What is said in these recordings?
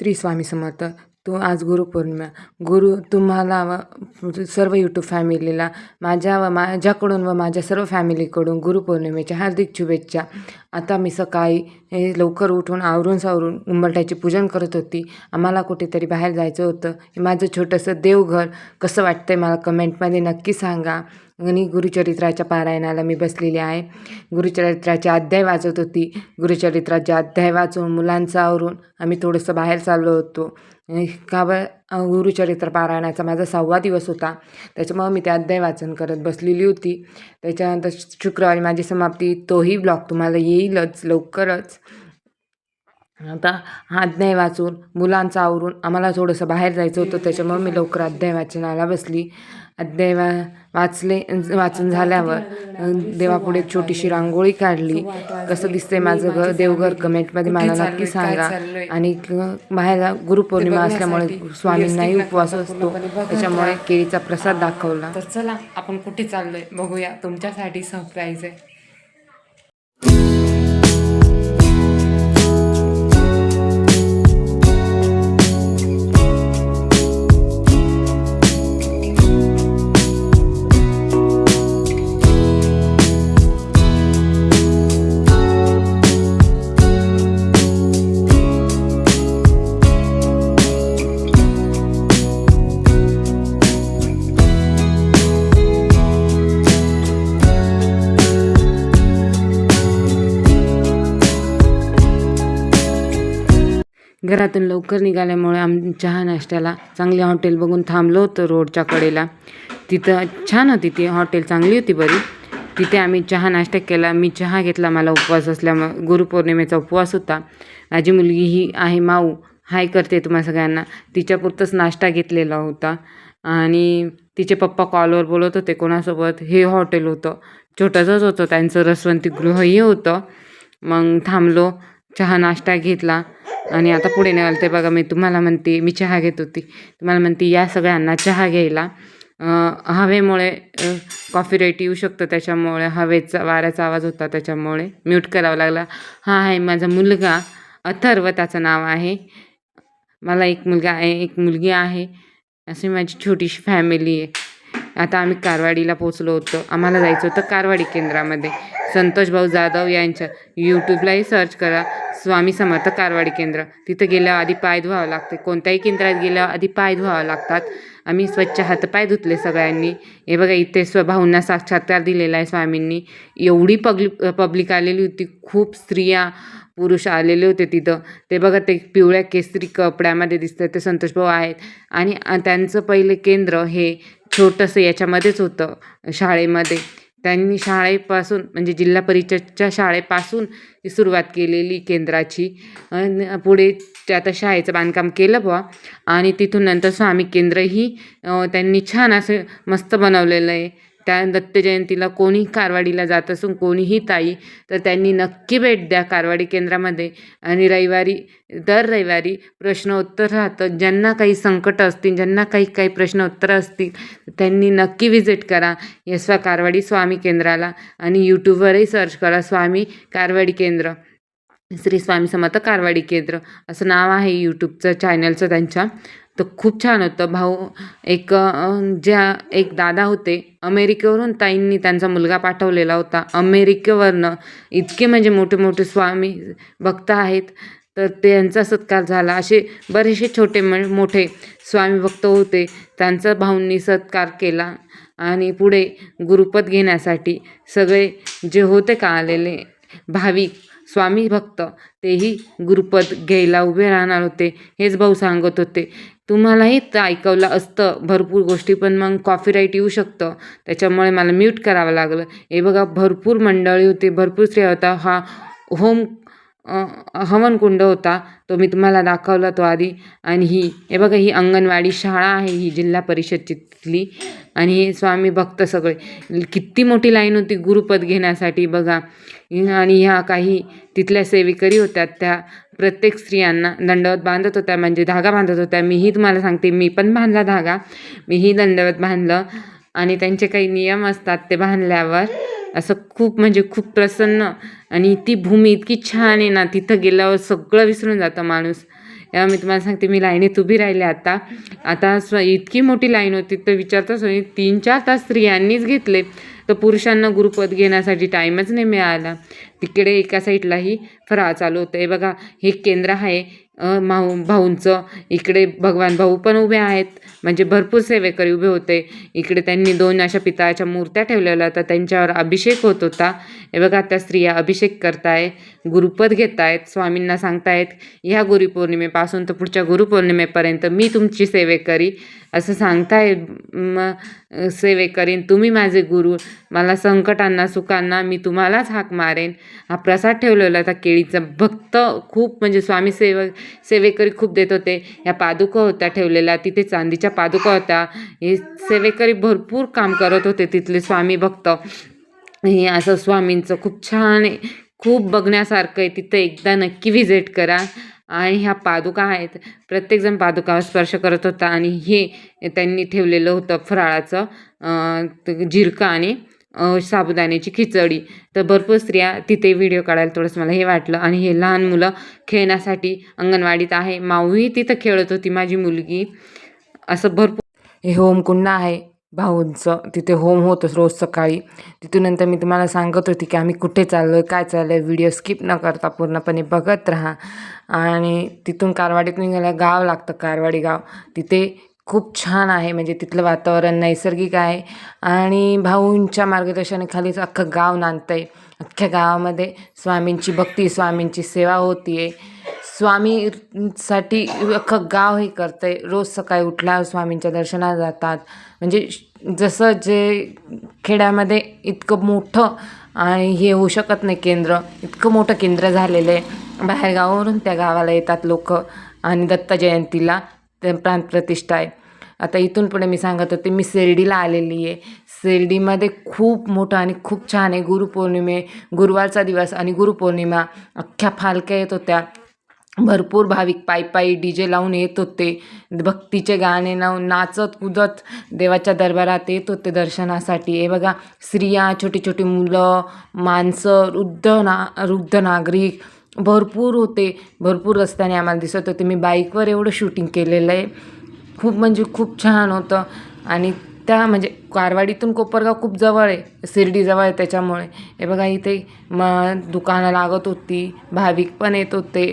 श्री स्वामी समर्थ. तो आज गुरुपौर्णिमा. तुम्हाला सर्व यूट्यूब फॅमिलीला माझ्याकडून व माझ्या सर्व फॅमिलीकडून गुरुपौर्णिमेच्या हार्दिक शुभेच्छा. आता मी सकाळी लवकर उठून आवरून सावरून उंबरठ्याचे पूजन करत होती. आम्हाला कुठेतरी बाहेर जायचं होतं. हे माझं छोटंसं देवघर. कसं वाटतंय मला कमेंटमध्ये नक्की सांगा. आणि गुरुचरित्राच्या पारायणाला मी बसलेली आहे. गुरुचरित्राचे अध्याय वाचत होती. गुरुचरित्राचे अध्याय वाचून मुलांचं आवरून आम्ही थोडंसं बाहेर चाललो होतो. गुरुचरित्र पारायणाचा माझा 6वा दिवस होता. त्याच्यामुळं मी ते अध्याय वाचन करत बसलेली होती. त्याच्यानंतर शुक्रवारी माझी समाप्ती. तोही ब्लॉग तुम्हाला येईलच लवकरच. आता हा अध्याय वाचून मुलांचं आवरून आम्हाला थोडंसं बाहेर जायचं होतं. त्याच्यामुळे मी लवकर अध्याय वाचनाला बसली. अध्याय वाचून झाल्यावर देवापुढे छोटीशी रांगोळी काढली. कसं दिसतंय माझं देवघर कमेंटमध्ये मला नक्की सांगा. आणि बाहेर गुरुपौर्णिमा असल्यामुळे स्वामींनाही उपवास असतो, त्याच्यामुळे केळीचा प्रसाद दाखवला. तर चला आपण कुठे चाललोय बघूया. तुमच्यासाठी सरप्राईज आहे. घरातून लवकर निघाल्यामुळे आम्ही चहा नाश्त्याला चांगले हॉटेल बघून थांबलो होतो रोडच्या कडेला. तिथं छान होती ती हॉटेल, चांगली होती बरी. तिथे आम्ही चहा नाश्ता केला. मी चहा घेतला, मला उपवास असल्यामुळे गुरुपौर्णिमेचा उपवास होता. माझी मुलगी ही आहे माऊ, हाय करते तुम्हाला सगळ्यांना. तिच्यापुरतंच नाश्ता घेतलेला होता. आणि तिचे पप्पा कॉलवर बोलत होते कोणासोबत. हे हॉटेल होतं, छोटंसंच होतं, त्यांचं रसवंती गृहही होतं. मग थांबलो, चहा नाश्ता घेतला आणि आता पुढे निघाल. ते बघा, मी तुम्हाला म्हणते मी चहा घेत होती, तुम्हाला म्हणते या सगळ्यांना चहा घ्यायला. हवेमुळे कॉपीराईट येऊ शकतं, त्याच्यामुळे वाऱ्याचा आवाज होता, त्याच्यामुळे म्यूट करावा लागला. हा आहे माझा मुलगा अथर्व, त्याचं नाव आहे. मला एक मुलगा आहे, एक मुलगी आहे. अशी माझी छोटीशी फॅमिली आहे. आता आम्ही कारवाडीला पोचलो होतो. आम्हाला जायचं होतं कारवाडी केंद्रामध्ये. संतोष भाऊ जाधव यांच्या यूट्यूबलाही सर्च करा, स्वामी समर्थ कारवाडी केंद्र. तिथं गेल्यावर आधी पाय धुवावं लागते. कोणत्याही केंद्रात गेल्यावर आधी पाय धुवावं लागतात. आम्ही स्वच्छ हातपाय धुतले सगळ्यांनी. हे बघा, इथे स्वभावांना साक्षात्कार दिलेला आहे स्वामींनी. एवढी पब्लिक आलेली होती, खूप स्त्रिया पुरुष आलेले होते तिथं. ते बघा, ते पिवळ्या केसरी कपड्यामध्ये दिसतं ते संतोष भाऊ आहेत. आणि त्यांचं पहिले केंद्र हे छोटंसं याच्यामध्येच होतं, शाळेमध्ये. त्यांनी शाळेपासून म्हणजे जिल्हा परिषदच्या शाळेपासून ती सुरुवात केलेली केंद्राची. पुढे ते आता शाळेचं बांधकाम केलं बुवा. आणि तिथून नंतर स्वामी केंद्रही त्यांनी छान असं मस्त बनवलेलं आहे. त्या दत्त जयंतीला कोणी कारवाडीला जात असून कोणीही ताई, तर त्यांनी नक्की भेट द्या कारवाडी केंद्रामध्ये. आणि दर रविवारी प्रश्नोत्तर राहतं. ज्यांना काही संकट असतील, ज्यांना काही प्रश्नोत्तर असतील, त्यांनी नक्की विजिट करा कारवाडी स्वामी केंद्राला. आणि यूट्यूबवरही सर्च करा स्वामी कारवाडी केंद्र, श्री स्वामी समर्थ कारवाडी केंद्र असं नाव आहे यूट्यूबचं चॅनलचं त्यांच्या. तर खूप छान होतं. एक दादा होते अमेरिकेवरून, ताईंनी त्यांचा मुलगा पाठवलेला होता अमेरिकेवरनं. इतके म्हणजे मोठे मोठे स्वामी भक्त आहेत, तर त्यांचा सत्कार झाला. असे बरेचसे छोटे मोठे स्वामी भक्त होते, त्यांचा भाऊंनी सत्कार केला. आणि पुढे गुरुपद घेण्यासाठी सगळे जे होते का आलेले भाविक स्वामी भक्त, तेही गुरुपद घ्यायला उभे राहणार होते. हेच भाऊ सांगत होते. तुम्हालाही ऐकवलं असतं भरपूर गोष्टी, पण मग कॉपीराईट येऊ शकतं, त्याच्यामुळे मला म्यूट करावं लागलं. हे बघा, भरपूर मंडळी होती, भरपूर स्त्रिया होता. हा हवनकुंड होता, तो मी तुम्हाला दाखवला तो आधी. आणि हे बघा, ही अंगणवाडी शाळा आहे, ही जिल्हा परिषदेतली. आणि हे स्वामी भक्त सगळे, किती मोठी लाईन होती गुरुपद घेण्यासाठी बघा. आणि ह्या काही तिथल्या सेविकरी होत्या, त्या प्रत्येक स्त्रियांना दंडवत बांधत होत्या, म्हणजे धागा बांधत होत्या. मीही तुम्हाला सांगते, मी पण बांधला धागा, मीही दंडवत बांधलं. आणि त्यांचे काही नियम असतात, ते बांधल्यावर असं खूप म्हणजे खूप प्रसन्न. आणि ती भूमी इतकी छान आहे ना, तिथं गेल्यावर सगळं विसरून जातं माणूस. तेव्हा मी तुम्हाला सांगते मी लाईनीत उभी राहिले. आता इतकी मोठी लाईन होती तर विचारताच 3-4 तास स्त्रियांनीच घेतले. तर पुरुषांना गुरुपद घेण्यासाठी टाईमच नाही मिळाला. तिकडे एका साईडलाही फराळ चालू होतं. हे बघा, हे केंद्र आहे भाऊंचं. इकडे भगवान भाऊ पण उभे आहेत, म्हणजे भरपूर सेवेकरी उभे होते. इकडे त्यांनी 2 अशा पितळाच्या मूर्त्या ठेवलेल्या होत्या, त्यांच्यावर अभिषेक होत होता. हे बघा, त्या स्त्रिया अभिषेक करताय, गुरुपद घेतायत, स्वामींना सांगतायत ह्या गुरुपौर्णिमेपासून तर पुढच्या गुरुपौर्णिमेपर्यंत मी तुमची सेवेकरी असं सांगताय. सेवेकरीन, तुम्ही माझे गुरु, मला संकटांना सुखांना मी तुम्हालाच हाक मारेन. हा प्रसाद ठेवलेला होता केळीचा. भक्त खूप, म्हणजे स्वामी सेवेकरी खूप देत होते. ह्या पादुका होत्या ठेवलेल्या, तिथे चांदीच्या पादुका होत्या. हे सेवेकरी भरपूर काम करत होते तिथले स्वामी भक्त. हे असं स्वामींचं खूप छान आहे, खूप बघण्यासारखं आहे. तिथं एकदा नक्की व्हिजिट करा. आणि ह्या पादुका आहेत, प्रत्येकजण पादुकावर स्पर्श करत होता. आणि हे त्यांनी ठेवलेलं होतं फराळाचं झिरका आणि साबुदाण्याची खिचडी. तर भरपूर स्त्रिया तिथे व्हिडिओ काढायला थोडंसं मला हे वाटलं. आणि हे लहान मुलं खेळण्यासाठी अंगणवाडीत आहे. माऊही तिथं खेळत होती माझी मुलगी. असं भरपूर हे होमकुंड आहे भाऊंचं. तिथे होम होतंच रोज सकाळी. तिथून नंतर मी तुम्हाला सांगत होती की आम्ही कुठे चाललो आहे, काय चाललं आहे. व्हिडिओ स्किप न करता पूर्णपणे बघत राहा. आणि तिथून कारवाडीत निघायला गाव लागतं, कारवाडी गाव. तिथे खूप छान आहे, म्हणजे तिथलं वातावरण नैसर्गिक आहे. आणि भाऊंच्या मार्गदर्शनाखालीच अख्खं गाव नांदतं आहे. अख्ख्या गावामध्ये स्वामींची भक्ती, स्वामींची सेवा होती आहे. स्वामीसाठी अख्खं गाव हे करतं आहे. रोज सकाळी उठल्यावर स्वामींच्या दर्शनाला जातात. म्हणजे जसं जे खेड्यामध्ये इतकं मोठं आणि हे होऊ शकत नाही केंद्र, इतकं मोठं केंद्र झालेलं आहे. बाहेरगावावरून त्या गावाला येतात लोक. आणि दत्त जयंतीला ते प्राणप्रतिष्ठा आहे. आता इथून पुढे मी सांगत होते, मी शिर्डीला आलेली आहे. शिर्डीमध्ये खूप मोठं आणि खूप छान आहे. गुरुवारचा दिवस आणि गुरुपौर्णिमा अख्ख्या पालख्या येत होत्या. भरपूर भाविक पायी DJ लावून येत होते. भक्तीचे गाणे लावून नाचत कुदत देवाच्या दरबारात येत होते दर्शनासाठी. हे बघा, स्त्रिया, छोटी छोटी मुलं, माणसं, वृद्ध नागरिक भरपूर होते. भरपूर रस्त्याने आम्हाला दिसत होते. मी बाईकवर एवढं शूटिंग केलेलं आहे. खूप म्हणजे खूप छान होतं. आणि म्हणजे कारवाडीतून कोपरगाव खूप जवळ आहे, शिर्डी जवळ आहे त्याच्यामुळे. हे बघा, इथे दुकानं लागत होती, भाविक पण येत होते.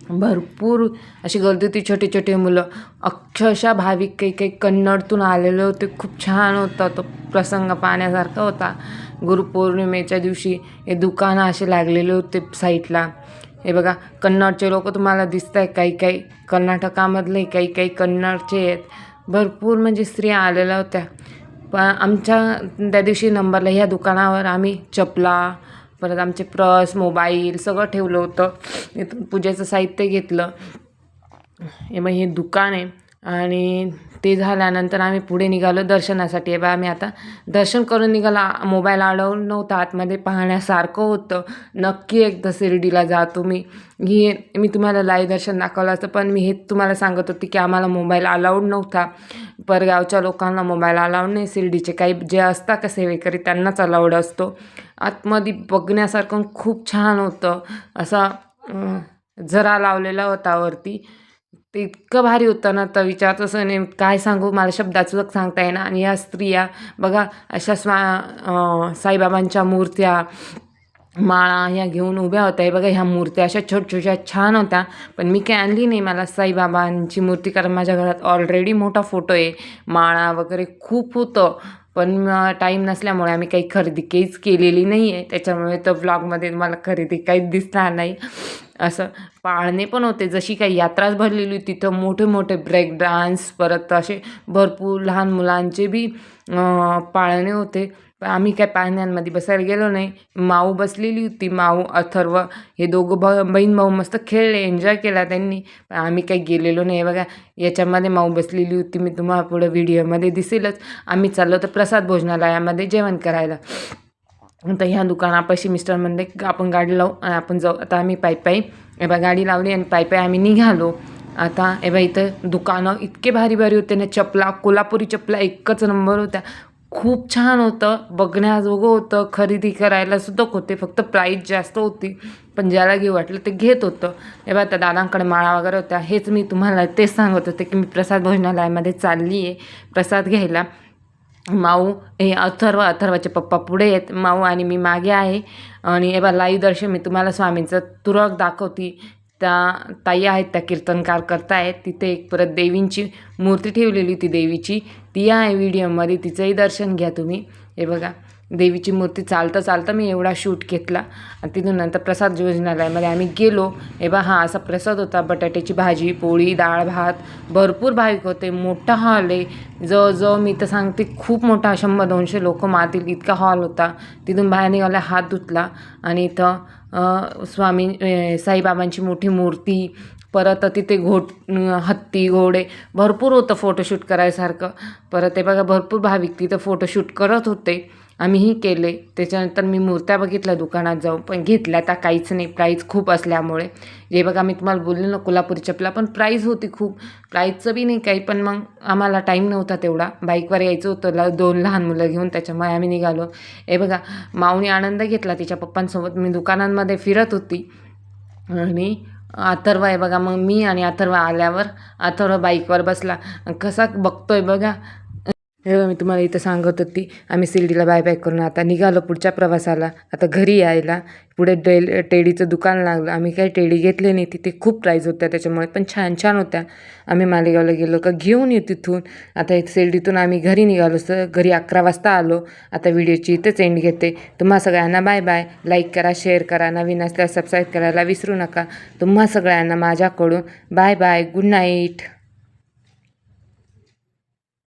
भरपूर अशी गर्दी होती. छोटे छोटे मुलं, अक्षरशः भाविक काही कन्नडतून आलेले होते. खूप छान होता तो प्रसंग, पाहण्यासारखा होता. गुरुपौर्णिमेच्या दिवशी हे दुकानं असे लागलेले होते साईडला. हे बघा, कन्नडचे लोक तुम्हाला दिसत आहे. काही कर्नाटकामधले, काही कन्नडचे आहेत. भरपूर म्हणजे स्त्रिया आलेल्या होत्या. पण आमच्या त्या दिवशी नंबरला ह्या दुकानावर आम्ही चपला, परत आमचे पर्स, मोबाईल सगळं ठेवलं होतं. इथून पूजेचं साहित्य घेतलं. मग हे दुकान आहे. आणि ते झाल्यानंतर आम्ही पुढे निघालो दर्शनासाठी. हे बघा, आम्ही आता दर्शन करून निघाला. मोबाईल अलाउड नव्हता आतमध्ये, पाहण्यासारखं होतं. नक्की एकदा शिर्डीला जा तुम्ही. मी तुम्हाला लाईव्ह दर्शन दाखवलं असतं, पण मी हे तुम्हाला सांगत होते की आम्हाला मोबाईल अलाउड नव्हता. परगावच्या लोकांना मोबाईल अलाउड नाही. शिर्डीचे काही जे असतात का सेवेकरी, त्यांनाच अलाउड असतो. आतमध्ये बघण्यासारखं खूप छान होतं. असा झरा लावलेला होता वरती. ते इतकं भारी होतं ना, तर विचारतसं नाही. काय सांगू, मला शब्दाचं सांगता येईना. आणि या स्त्रिया बघा, अशा साईबाबांच्या मूर्त्या, माळा ह्या घेऊन उभ्या होत्या. हे बघा, ह्या मूर्त्या अशा छोट्या छान होत्या. पण मी काही आणली नाही मला साईबाबांची मूर्ती, कारण माझ्या घरात ऑलरेडी मोठा फोटो आहे. माळा वगैरे खूप होतं, पण टाईम नसल्यामुळे आम्ही काही खरेदी काहीच केलेली नाही आहे. त्याच्यामुळे तर व्लॉगमध्ये मला खरेदी काहीच दिसणार नाही. असं पाळणे पण होते, जशी काही यात्राच भरलेली होती. तिथं मोठे ब्रेक डान्स, परत असे भरपूर लहान मुलांचे बी पाळणे होते. पण आम्ही काय पाळण्यांमध्ये बसायला गेलो नाही. माऊ बसलेली होती, माऊ, अथर्व हे दोघं बहीण भाऊ मस्त खेळले, एन्जॉय केला त्यांनी. पण आम्ही काही गेलेलो नाही. बघा, याच्यामध्ये माऊ बसलेली होती, मी तुम्हाला पुढं व्हिडिओमध्ये दिसेलच. आम्ही चाललो तर प्रसाद भोजनालयामध्ये जेवण करायला. आता ह्या दुकानापाशी मिस्टर म्हणले आपण गाडी लावू आणि आपण जाऊ. आता आम्ही पायी एबा गाडी लावली आणि पायी आम्ही निघालो. आता इथं दुकानं इतके भारी होते ना. चपला, कोल्हापुरी चपला एकच नंबर होत्या. खूप छान होतं, बघण्याजोगं होतं, खरेदी करायला सुद्धा होते, फक्त प्राईस जास्त होती. पण ज्याला घेऊ वाटलं ते घेत होतं. हे बघा त्या दादांकडे माळा वगैरे होत्या. हेच मी तुम्हाला तेच सांगत होते की मी प्रसाद भोजनालयामध्ये चालली आहे प्रसाद घ्यायला. माऊ हे अथर्वाचे पप्पा पुढे आहेत, माऊ आणि मी मागे आहे. आणि हे बघा लाईव्ह दर्शन मी तुम्हाला स्वामींचं तुरळक दाखवते. त्या ताई आहेत, त्या कीर्तनकार करतायत. तिथे एक परत देवींची मूर्ती ठेवलेली होती देवीची, ती आहे व्हिडिओमध्ये, तिचंही दर्शन घ्या तुम्ही. हे बघा देवीची मूर्ती चालता मी एवढा शूट घेतला. आणि तिथून नंतर प्रसाद भोजनालयामध्ये आम्ही गेलो. हे बघा हा असा प्रसाद होता, बटाट्याची भाजी, पोळी, डाळ भात, भरपूर भाविक होते. मोठा हॉल आहे, जवळजवळ मी तर सांगते खूप मोठा, 100-200 लोक मारतील इतका हॉल होता. तिथून बाहेर निघाला, हात धुतला आणि इथं साईबाबांची मोठी मूर्ती, परत तिथे हत्ती, घोडे भरपूर होतं फोटोशूट करायसारखं. परत ते बघा भरपूर भाविक तिथं फोटोशूट करत होते, आम्हीही केले. त्याच्यानंतर मी मूर्त्या बघितल्या दुकानात जाऊन, पण घेतल्या त्या काहीच नाही, प्राईस खूप असल्यामुळे. जे बघा मी तुम्हाला बोलले ना कोल्हापुरी चपला, पण प्राईस होती खूप, प्राईसचं बी नाही काही, पण मग आम्हाला टाईम नव्हता तेवढा, बाईकवर यायचं होतं 2 लहान मुलं घेऊन, त्याच्यामुळे आम्ही निघालो. हे बघा माऊनी आनंद घेतला तिच्या पप्पांसोबत, मी दुकानांमध्ये फिरत होती. आणि अथर्व आहे बघा, मग मी आणि अथर्व आल्यावर अथर्व बाईकवर बसला, कसा बघतोय बघा. हे बघा मी तुम्हाला इथं सांगत होती, आम्ही शिर्डीला बाय करून आता निघालो पुढच्या प्रवासाला, आता घरी यायला. पुढे टेडीचं दुकान लागलं, आम्ही काही टेडी घेतले नाही, तिथे खूप प्राईज होत्या त्याच्यामुळे, पण छान छान होत्या. आम्ही मालेगावला गेलो का घेऊन येऊ तिथून. आता शिर्डीतून आम्ही घरी निघालो, घरी 11 वाजता आलो. आता व्हिडिओची इथेच एंड घेते. तुम्हा सगळ्यांना बाय बाय. लाईक करा, शेअर करा, नवीन असल्यास सबस्क्राईब करायला विसरू नका. तुम्हा सगळ्यांना माझ्याकडून बाय बाय, गुड नाईट.